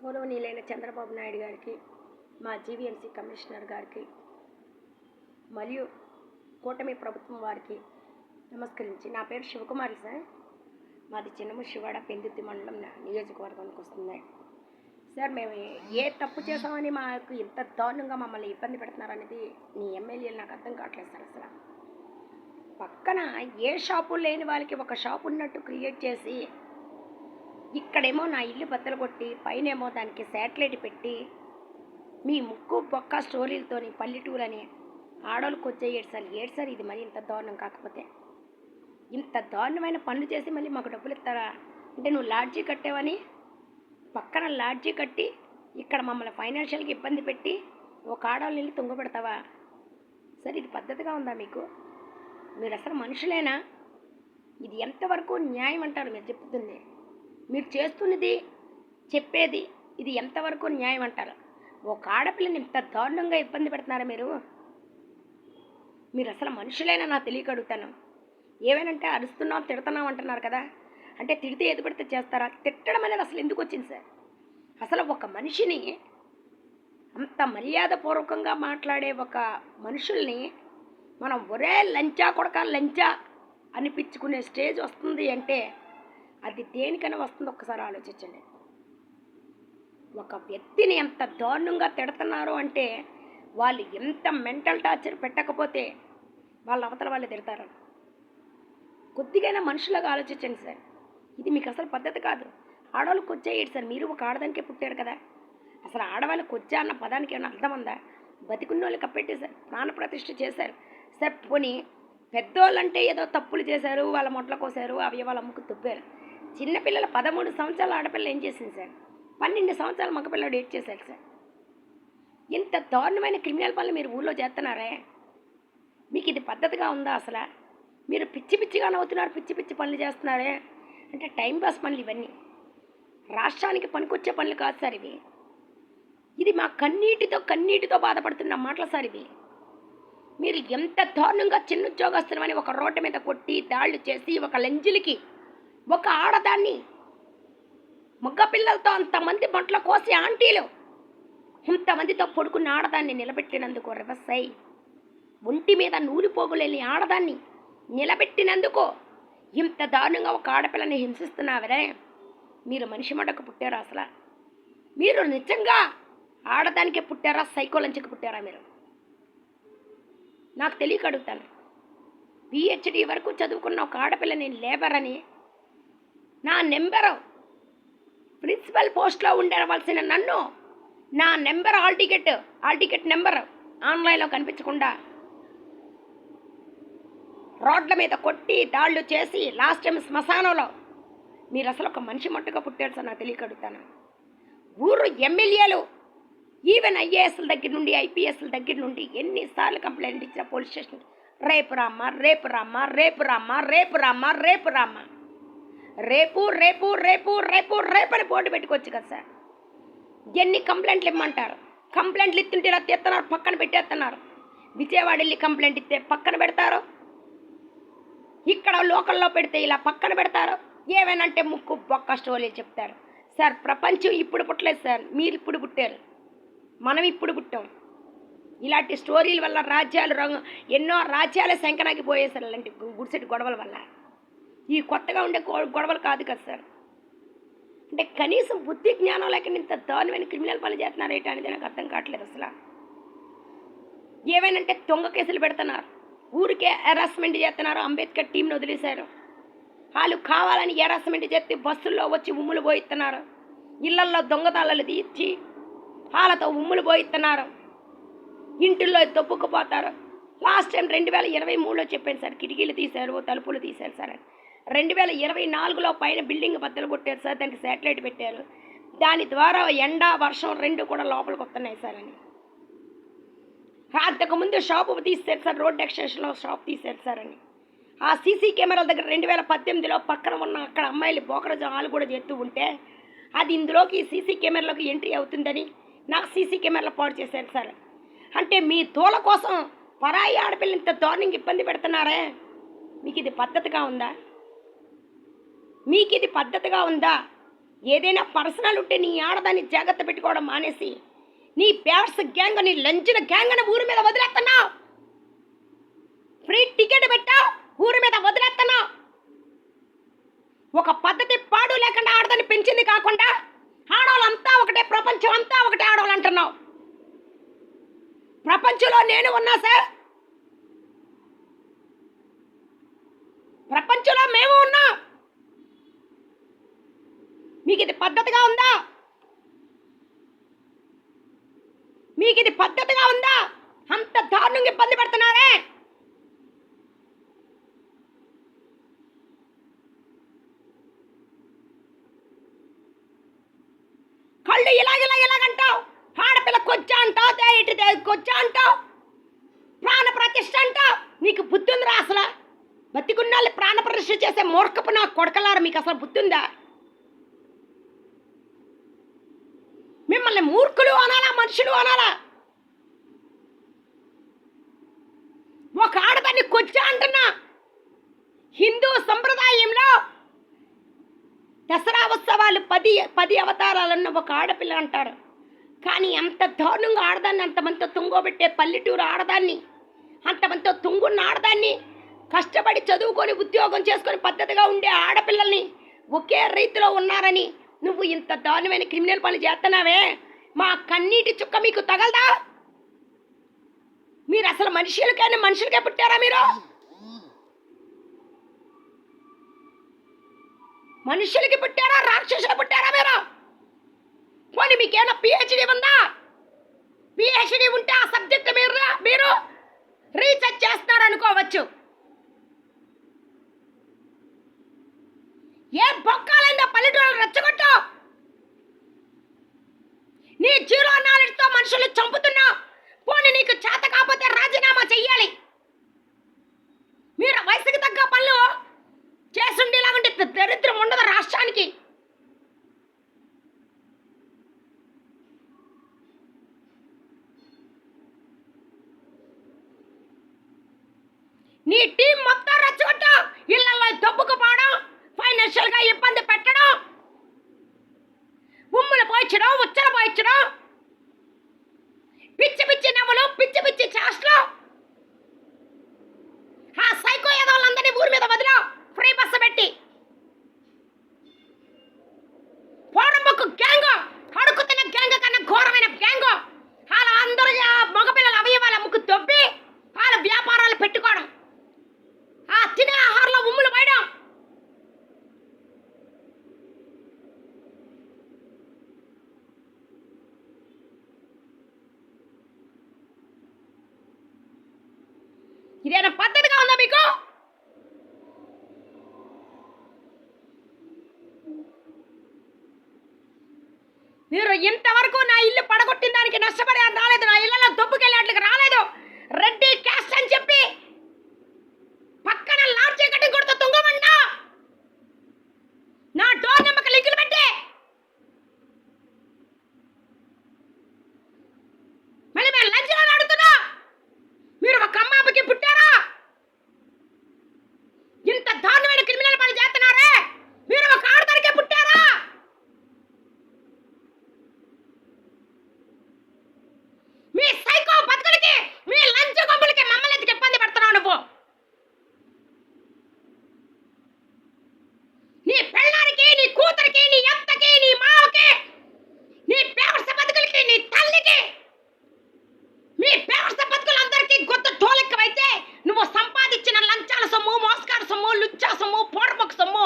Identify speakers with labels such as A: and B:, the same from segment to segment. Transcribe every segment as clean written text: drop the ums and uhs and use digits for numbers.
A: గౌరవనీయులైన చంద్రబాబు నాయుడు గారికి, మా జీవీఎంసీ కమిషనర్ గారికి మరియు కూటమి ప్రభుత్వం వారికి నమస్కరించి, నా పేరు శివకుమారి సార్. మాది చిన్నముషివాడ పెందుర్తి మండలం నియోజకవర్గానికి వస్తుంది సార్. మేము ఏ తప్పు చేసామని మాకు ఇంత దారుణంగా మమ్మల్ని ఇబ్బంది పెడుతున్నారనేది మీ ఎమ్మెల్యేలు నాకు అర్థం కావట్లేదు సార్. అసలు పక్కన ఏ షాపు లేని వాళ్ళకి ఒక షాపు ఉన్నట్టు క్రియేట్ చేసి, ఇక్కడేమో నా ఇల్లు బద్దలు కొట్టి పైనేమో దానికి శాటిలైట్ పెట్టి మీ ముక్కు బొక్క స్టోరీలతోని పల్లెటూరని ఆడోళ్ళకి వచ్చే ఏడు సార్ ఇది మరి ఇంత దారుణం. కాకపోతే ఇంత దారుణమైన పనులు చేసి మళ్ళీ మాకు డబ్బులు ఇస్తారా? అంటే నువ్వు లాడ్జీ కట్టావని పక్కన లాడ్జీ కట్టి ఇక్కడ మమ్మల్ని ఫైనాన్షియల్గా ఇబ్బంది పెట్టి ఒక ఆడవాళ్ళని వెళ్ళి తుంగబెడతావా సార్? ఇది పద్ధతిగా ఉందా మీకు? మీరు అసలు మనుషులేనా? ఇది ఎంతవరకు న్యాయం అంటారు మీరు చెప్తుంది? మీరు చేస్తున్నది చెప్పేది ఇది ఎంతవరకు న్యాయం అంటారు? ఒక ఆడపిల్లని ఇంత దారుణంగా ఇబ్బంది పెడుతున్నారా మీరు? మీరు అసలు మనుషులైనా నాకు తెలియక అడుగుతాను. ఏమేనంటే అరుస్తున్నాం తిడుతున్నాం అంటున్నారు కదా, అంటే తిడితే ఏది పడితే చేస్తారా? తిట్టడం అనేది అసలు ఎందుకు వచ్చింది సార్? అసలు ఒక మనిషిని అంత మర్యాదపూర్వకంగా మాట్లాడే ఒక మనుషుల్ని మనం ఒరే లంచా కొడక లంచా అనిపించుకునే స్టేజ్ వస్తుంది అంటే అది దేనికైనా వస్తుంది? ఒక్కసారి ఆలోచించండి. ఒక వ్యక్తిని ఎంత దారుణంగా తిడుతున్నారు అంటే వాళ్ళు ఎంత మెంటల్ టార్చర్ పెట్టకపోతే వాళ్ళ అవతల వాళ్ళు తిడతారు. కొద్దిగైనా మనుషులాగా ఆలోచించండి సార్. ఇది మీకు అసలు పద్ధతి కాదు. ఆడవాళ్ళకి వచ్చేయండి సార్, మీరు ఒక ఆడదానికే పుట్టారు కదా. అసలు ఆడవాళ్ళకి వచ్చా అన్న పదానికి ఏమైనా అర్థం ఉందా? బతికున్న వాళ్ళు కప్పెట్టేశారు, ప్రాణ ప్రతిష్ఠ చేశారు సార్. పోనీ పెద్దోళ్ళంటే ఏదో తప్పులు చేశారు, వాళ్ళ మొట్ల కోసారు, అవయవాళ్ళ అమ్ముకు తుప్పారు. చిన్నపిల్లల 13 సంవత్సరాల ఆడపిల్ల ఏం చేసింది సార్? 12 సంవత్సరాల మగపిల్లడు డేట్ చేశారు సార్. ఇంత దారుణమైన క్రిమినల్ పనులు మీరు ఊళ్ళో చేస్తున్నారే, మీకు ఇది పద్ధతిగా ఉందా? అసలు మీరు పిచ్చి పిచ్చిగా నవ్వుతున్నారు, పిచ్చి పిచ్చి పనులు చేస్తున్నారే. అంటే టైంపాస్ పనులు ఇవన్నీ, రాష్ట్రానికి పనికొచ్చే పనులు కాదు సార్ ఇవి. ఇది మా కన్నీటితో బాధపడుతున్న మాటలు సార్ ఇవి. మీరు ఎంత దారుణంగా చిన్న ఉద్యోగస్తులమని ఒక రోడ్డు మీద కొట్టి దాళ్ళు చేసి ఒక లంజిలికి ఒక ఆడదాన్ని మగ్గ పిల్లలతో అంతమంది బొంట్ల కోసి ఆంటీలు ఇంతమందితో పడుకున్న ఆడదాన్ని నిలబెట్టినందుకు రివర్స్ అయ్యి ఒంటి మీద నూలిపోగులేని ఆడదాన్ని నిలబెట్టినందుకు ఇంత దారుణంగా ఒక ఆడపిల్లని హింసిస్తున్నావరే. మీరు మనిషి మడకు పుట్టారా? అసలు మీరు నిజంగా ఆడదానికే పుట్టారా, సైకోలంచికి పుట్టారా? మీరు నాకు తెలియక అడుగుతాను. పిహెచ్డి వరకు చదువుకున్న ఒక ఆడపిల్లని లేబర్ అని నా నెంబరు ప్రిన్సిపల్ పోస్ట్లో ఉండవలసిన నన్ను నా నెంబర్ హాల్ టికెట్ నెంబర్ ఆన్లైన్లో కనిపించకుండా రోడ్ల మీద కొట్టి దాళ్ళు చేసి లాస్ట్ టైం శ్మశానంలో మీరు అసలు ఒక మనిషి మట్టుగా పుట్టారు సార్. నాకు తెలియక అడుగుతాను. ఊరు ఎమ్మెల్యేలు ఈవెన్ ఐఏఎస్ల దగ్గర నుండి ఐపీఎస్ల దగ్గర నుండి ఎన్నిసార్లు కంప్లైంట్ ఇచ్చిన పోలీస్ స్టేషన్, రేపు రామ్మా రేపు రామ్మా రేపు రామ్మా రేపు రామ్మా రేపు రామ్మా రేపు రేపు రేపు రేపు రేపని బోర్డు పెట్టుకోవచ్చు కదా సార్. ఎన్ని కంప్లైంట్లు ఇమ్మంటారు? కంప్లైంట్లు ఇస్తుంటే ఇలా తెస్తున్నారు, పక్కన పెట్టేస్తున్నారు. విజయవాడ వెళ్ళి కంప్లైంట్ ఇస్తే పక్కన పెడతారు, ఇక్కడ లోకల్లో పెడితే ఇలా పక్కన పెడతారు. ఏమేనంటే ముక్కు బొక్క స్టోరీలు చెప్తారు సార్. ప్రపంచం ఇప్పుడు పుట్టలేదు సార్, మీరు ఇప్పుడు పుట్టారు, మనం ఇప్పుడు పుట్టాం. ఇలాంటి స్టోరీల వల్ల రాజ్యాలు ఎన్నో రాజ్యాల శంకనాకి పోయేసారు అలాంటి గుడిసెటి గొడవల వల్ల. ఈ కొత్తగా ఉండే గొడవలు కాదు కదా సార్. అంటే కనీసం బుద్ధి జ్ఞానం లేక ఇంత దారుణమైన క్రిమినల్ పనులు చేస్తున్నారేట అనేది నాకు అర్థం కావట్లేదు అసలు. ఏమైనంటే దొంగ కేసులు పెడుతున్నారు, ఊరికే హెరాస్మెంట్ చేస్తున్నారు. అంబేద్కర్ టీంని వదిలేశారు. వాళ్ళు కావాలని హెరాస్మెంట్ చేస్తే బస్సుల్లో వచ్చి ఉమ్ములు పోయిస్తున్నారు, ఇళ్లల్లో దొంగతాళాలు తీర్చి వాళ్ళతో ఉమ్ములు పోయిస్తున్నారు, ఇంటిల్లో దొబ్బుకుపోతారు. లాస్ట్ టైం 2023లో చెప్పాను సార్, కిటికీలు తీశారు, తలుపులు తీశారు సార్ అని. 2024లో పైన బిల్డింగ్ బద్దలు కొట్టారు సార్, దానికి శాటిలైట్ పెట్టారు. దాని ద్వారా ఎండ వర్షం రెండు కూడా లోపలికి వస్తున్నాయి సార్ అని. అంతకుముందు షాపు తీశారు సార్, రోడ్ ఎక్స్టెన్షన్లో షాప్ తీశారు సార్ అని. ఆ సీసీ కెమెరాల దగ్గర 2018లో పక్కన ఉన్న అక్కడ అమ్మాయిలు బోకరజం హాలు కూడా చేస్తూ ఉంటే అది ఇందులోకి సీసీ కెమెరాలోకి ఎంట్రీ అవుతుందని నాకు సీసీ కెమెరాలు పాడు చేశారు సార్. అంటే మీ తోల కోసం పరాయి ఆడపిల్ల ఇంత దారుణంగా ఇబ్బంది పెడుతున్నారే, మీకు ఇది పద్ధతిగా ఉందా? మీకు ఇది పద్ధతిగా ఉందా? ఏదైనా పర్సనల్ ఉంటే నీ ఆడదాన్ని జాగ్రత్త పెట్టుకోవడం మానేసి నీ పేర్స్ గ్యాంగ్, నీ లంచిన గ్యాంగ్ అని ఊరి మీద వదిలేస్తున్నావు. ఫ్రీ టికెట్ పెట్టావు, ఊరి మీద వదిలేస్తున్నావు. ఒక పద్ధతి పాడు లేకుండా ఆడదాన్ని పెంచింది కాకుండా ఆడవాళ్ళంతా ఒకటే, ప్రపంచం అంతా ఒకటే ఆడవాళ్ళు అంటున్నావు. ప్రపంచంలో నేను ఉన్నా సార్, ప్రపంచంలో మేము ఉన్నాం. మీకు ఇది పద్ధతిగా ఉందా? మీకు ఇది పద్ధతిగా ఉందా? అంత దారుణంగా ఇబ్బంది పడుతున్నారే. కళ్ళు ఇలాగంటావు, ఆడపిల్ల కొచ్చా అంటావు, కొచ్చా అంటావు, ప్రాణ ప్రతిష్ఠ అంటావు. నీకు బుద్ధి ఉందిరా? అసలు బతికున్నాళ్ళు ప్రాణ ప్రతిష్ఠ చేసే మూర్ఖపు నా కొడకలారా, మీకు అసలు బుద్ధి ఉందా? మిమ్మల్ని మూర్ఖులు అనాలా, మనుషులు అనాలా? ఒక ఆడదాన్ని కొచ్చా అంటున్నా. హిందూ సంప్రదాయంలో దసరా ఉత్సవాలు 10 అవతారాలన్న ఒక ఆడపిల్ల అంటారు. కానీ అంత దారుణంగా ఆడదాన్ని, అంతమందితో తుంగోబెట్టే పల్లెటూరు ఆడదాన్ని, అంతమందితో తుంగున్న ఆడదాన్ని, కష్టపడి చదువుకొని ఉద్యోగం చేసుకొని పద్ధతిగా ఉండే ఆడపిల్లల్ని ఒకే రీతిలో ఉన్నారని నువ్వు ఇంత దారుణమైన క్రిమినల్ పనులు చేస్తున్నావే. మా కన్నీటి చుక్క మీకు తగలదా? మీరు అసలు మనుషులకే పుట్టారా? మీరు మనుషులకి పుట్టారా, రాక్షసులు పుట్టారా? మీరు పోనీ మీకేమైనా పిహెచ్డి ఉందా? పిహెచ్డి ఉంటే ఆ సబ్జెక్ట్ మీరు రీసెర్చ్ చేస్తున్నారనుకోవచ్చు. ఏ బొక్కాలైందో పల్లెటూరు రెచ్చగొట్టు. నీ 0 నాలెడ్జ్తో మనుషులు చంపుతున్నావు. పోనీ నీకు చేత కాకపోతే రాజీనామా చెయ్యాలి. మీరు వయసుకి తగ్గ పనులు చేసుండేలాగుంటే దరిద్రం ఉండదు రాష్ట్రానికి. నీ టీం మొత్తం రెచ్చగొట్టు. ఇళ్లలో దొబ్బుకుపోవడం, ఫైనాన్షియల్గా ఇబ్బంది పెట్టడం, ఉమ్ములు పోయించడం, ఉచ్చలు పోయించడం, పిచ్చి పిచ్చి నవ్వులు, పిచ్చి పిచ్చి చేష్టలు. ఆ సైకో ఏదోళ్ళందరినీ ఊరి మీద వదిలా ఫ్రీ బస్సు పెట్టి పోడంబొక్కు గ్యాంగ్, అడుక్కుతున్న గ్యాంగ్ కన్నా ఘోరమైన గ్యాంగ్. వాళ్ళ అందరూ మగపిల్లల అవయవాల ముక్కు దొబ్బి వాళ్ళ వ్యాపారాలు పెట్టుకోవడం, ఆ తినే ఆహారంలో ఉమ్ములు పోయడం. ఇదేనా పద్ధతిగా ఉందా మీకు? మీరు ఇంతవరకు నా ఇల్లు పడగొట్టిన దానికి నష్టపడి రాలేదు, నా ఇళ్లలో దొబ్బుకెళ్ళేట్లకి రాలేదు. రెడ్డి క్యాస్ట్ అని చెప్పి పక్కన లాడ్జీ కట్టి కొడుతూ తుంగమంటా నా డోర్ నెంబర్కి లింకులు పెట్టి మళ్ళీ మేము లంచ్లో అడుగుతున్నా. మీరు ఒక అమ్మాయికి పుట్టారా? ఇంత దారుణమైన క్రిమినల్ పని చేస్తున్నారే. మీరు ఒక ఆడదానికే పుట్టారా? మీ సైకో బతుకులకి, మీ లంచ గొప్పలకి మమ్మల్ని ఎందుకు ఇబ్బంది పెడుతున్నావు నువ్వు? నీ పెళ్ళానికి, నీ కూతురికి, నీ అత్తకి, నీ మావకి, నీ పేవర్స బతుకులకి, నీ తల్లికి, మీ పేవర్స బతుకులందరికీ గొప్ప టోలెక్కవైతే నువ్వు సంపాదించిన లంచాల సొమ్ము, మోసగాడు సొమ్ము, లుచ్చా సొమ్ము, పోడబొక్క సొమ్ము,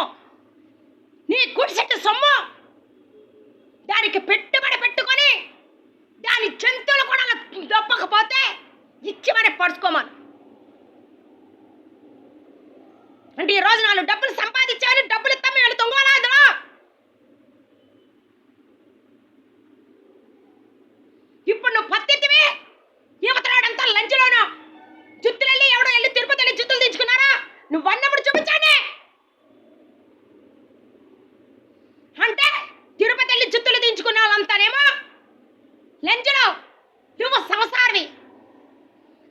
A: నీ గుడిసెట్టు సొమ్ము, దానికి పెట్టుబడి పెట్టుకొని దాని జంతువులు కూడా దొప్పకపోతే ఇచ్చి మరి పడుచుకోమను. అంటే ఈ రోజు 4 డబ్బులు సంపాదించావని డబ్బులు ఇస్తాం మేము తొంగోలా అందులో. ఇప్పుడు నువ్వు పత్తివే యువతరాడంతా లంచ్లోనూ జుత్తులు వెళ్ళి ఎవడో వెళ్ళి తిరుపతి వెళ్ళి జుత్తులు తెచ్చుకున్నారా? నువ్వు అన్నప్పుడు చూపించండి. అంటే తిరుపతి వెళ్ళి జుత్తులు దించుకున్న వాళ్ళంతానేమో లంచ్లో నువ్వు సంసారివి.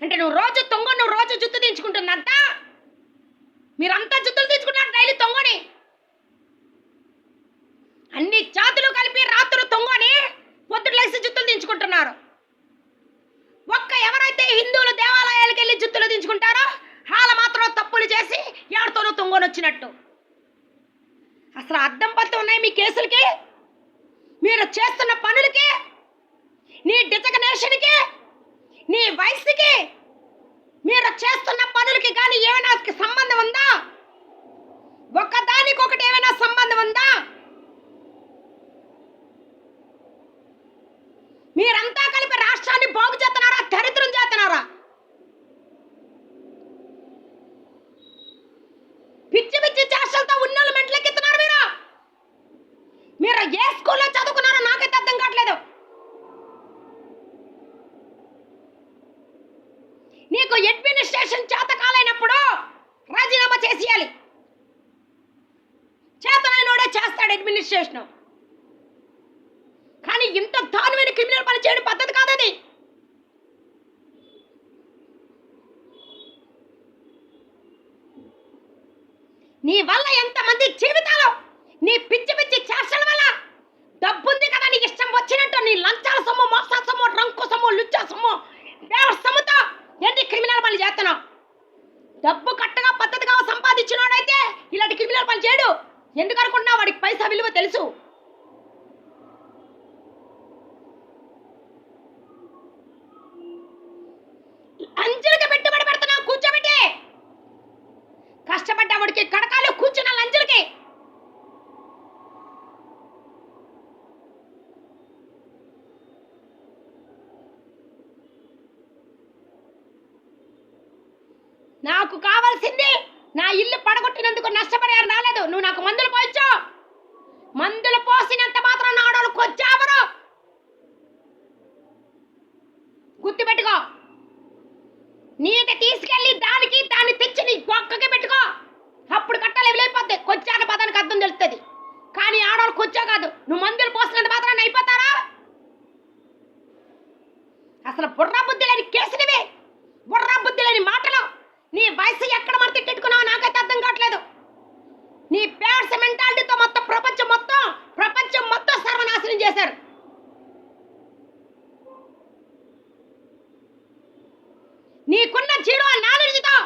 A: అంటే నువ్వు రోజు తొంగ, నువ్వు రోజు జుత్తు దించుకుంటుందంతా. మీరంతా జుత్తులు తీసుకుంటారు డైలీ తొంగని. అన్ని జాతులు కలిపి రాత్రులు తొంగని పొద్దుట లేసి జుత్తులు దించుకుంటున్నారు. ఎవరైతే హిందువులు దేవాలయాలకు వెళ్ళి జుత్తులు దించుకుంటారో వాళ్ళ మాత్రం తప్పులు చేసి ఎవరితోనూ తొంగని వచ్చినట్టు. అసలు అర్థం పత్తు ఉన్నాయి మీ కేసులకి, మీరు చేస్తున్న పనులకి, నీ డిజగ్నేషన్కి, నీ వయసుకి, మీరు చేస్తున్న పనులకి కానీ ఏమైనా సంబంధం ఉందా? ఒకదానికొకటి ఏమైనా సంబంధం ఉందా? మీరంతా కలిపి రాష్ట్రాన్ని బాగు చేస్తున్నారా, దరిద్రం చేస్తున్నారా? పిచ్చి పిచ్చి చేష్టలతో ఉన్నోళ్ళు మెంట్లెక్కుతున్నారు. మీరు ఏ స్కూల్లో చదువుకున్నారో నాకైతే అర్థం కావట్లేదు. నీకు అడ్మినిస్ట్రేషన్ చేత కాలైనప్పుడు రాజీనామా చేసేయాలి. చేతనైనోడే చేస్తాడు అడ్మినిస్ట్రేషన్. కానీ ఇంత దారుణమైన క్రిమినల్ పని చేయడం పద్ధతి కాదది. నీ వల్ల ఎంతమంది జీవితాలు, నీ పిచ్చి పిచ్చి చేష్టల వల్ల, డబ్బుంది కదా నీకు ఇష్టం వచ్చినట్టు నీ లంచాల సొమ్ము, మోసాల సొమ్ము, రంకు సొమ్ము, లుచ్చా సొమ్ము, సొమ్ముతో ఎన్ని క్రిమినల్ పనులు చేస్తున్నావు? డబ్బు కట్టగా పద్ధతిగా సంపాదించినోడైతే ఇలాంటి క్రిమినల్ పని చేయడు. ఎందుకు అనుకుంటున్నావు? వాడికి పైసా విలువ తెలుసు. లంజలకి పెట్టుబడి పెడుతున్నావు కూర్చోబెట్టి. కష్టపడ్డవాడికి కడకాలు, కూర్చున్న లంజలకి. నాకు కావాల్సింది నా ఇల్లు పడగొట్టినందుకు నష్టపరిహారం రాలేదు. నువ్వు నాకు మందులు పోయించు. మందులు పోసినంత మాత్రం నాడోళ్ళు కొచ్చావరు. గుర్తుపెట్టుకో. నీకు తీసుకెళ్ళి దాన్ని తెచ్చి నీ ఒక్కకి పెట్టుకో. అప్పుడు కట్టాలి వెళ్ళిపోద్ది. కొచ్చాన పదానికి అర్థం తెలుస్తుంది. కానీ ఆడవాళ్ళు కొచ్చా కాదు. నువ్వు మందులు పోసినంత మాత్రాన్ని అయిపోతారా? అసలు బుర్రా బుద్ధి లేని కేసునివి, బుర్రా బుద్ధి లేని మాటలు. నీ వయసు ఎక్కడ మరి తిట్టుకున్నావు నాకైతే అర్థం కావట్లేదు. నీ పేర్స్ మెంటాలిటీతో మొత్తం ప్రపంచం మొత్తం సర్వనాశనం చేశారు. నీకున్న జీరో నాలెడ్జ్తో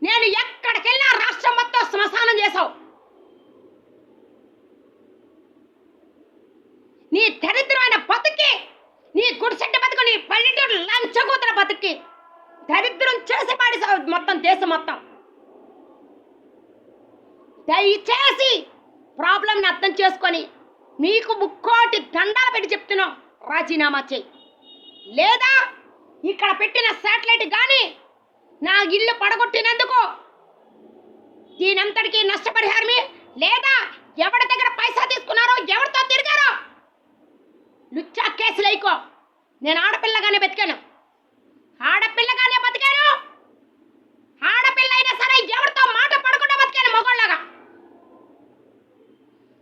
A: నేను ఎక్కడికెళ్ళినా రాష్ట్రం మొత్తం శ్మశానం చేశావు. నీ దరిద్రమైన బతుకి, నీ గుడిసెట్ట బతుకు, నీ పల్లెటూరు లంచగూతుల బతుకి దరిద్రం చేసి పాడేసావు మొత్తం దేశం మొత్తం. దయచేసి ప్రాబ్లంని అర్థం చేసుకొని నీకు ముక్కోటి దండాలు పెట్టి చెప్తున్నావు, రాజీనామా చేయి. లేదా ఇక్కడ పెట్టిన శాటిలైట్ కానీ నా ఇల్లు పడగొట్టినందుకు దీనంతటికీ నష్టపరిహారమే. లేదా ఎవరి దగ్గర పైసా తీసుకున్నారో, ఎవరితో తిరిగారో లుచ్చా కేసులు అయికో. నేను ఆడపిల్లగానే బతికాను. ఆడపిల్ల అయినా సరే ఎవరితో మాట పడకుండా బతికాను మగోళ్ళగా.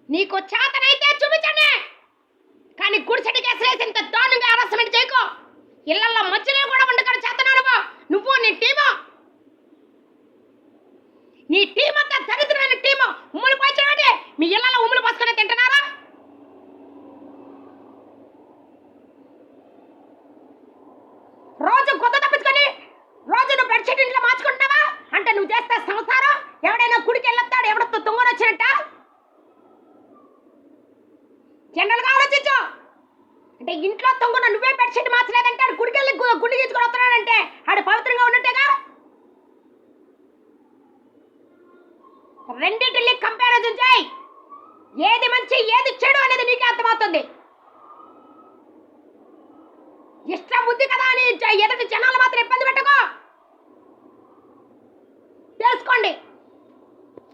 A: నీకు చేతనైతే చూపించండి. కానీ గుడిసెట్టి కేసులు వేసి ఇంత దారుణంగా హరాస్మెంట్ చేయకో. ఇళ్లలో మధ్యలో కూడా ఉండకని చేతనానువా నువ్వు, నీ టీం అంతా దరిద్రమైన టీము. ఉమ్ములు పోయించే మీ ఇళ్లలో ఉమ్ములు పోసుకొని తింటున్నారా? రోజు కొత్త తప్పించుకొని రోజు నువ్వు బెడ్షీట్ ఇంట్లో మార్చుకుంటున్నావా? అంటే నువ్వు చేస్తే సంసారం. ఎవడైనా గుడికి వెళ్ళొస్తాడు, ఎవడతో తుంగని వచ్చినట్ట. జనరల్గా ఆలోచించు. అంటే ఇంట్లో తొంగున నువ్వే బెడ్షీట్ మార్చలేదంటే గుడికి వెళ్ళి గుండి గీచుకొని వస్తున్నాడంటే ఆడు పవిత్రంగా ఉన్నట్టేగా. రెండింటిని కంపారిజన్ చేయి. ఏది మంచి ఏది చెడు అనేది నీకే అర్థమవుతుంది. ఇష్టం బుద్ధి కదా అని ఎదుటి జనాలు మాత్రం ఇబ్బంది పెట్టకో. తెలుసుకోండి.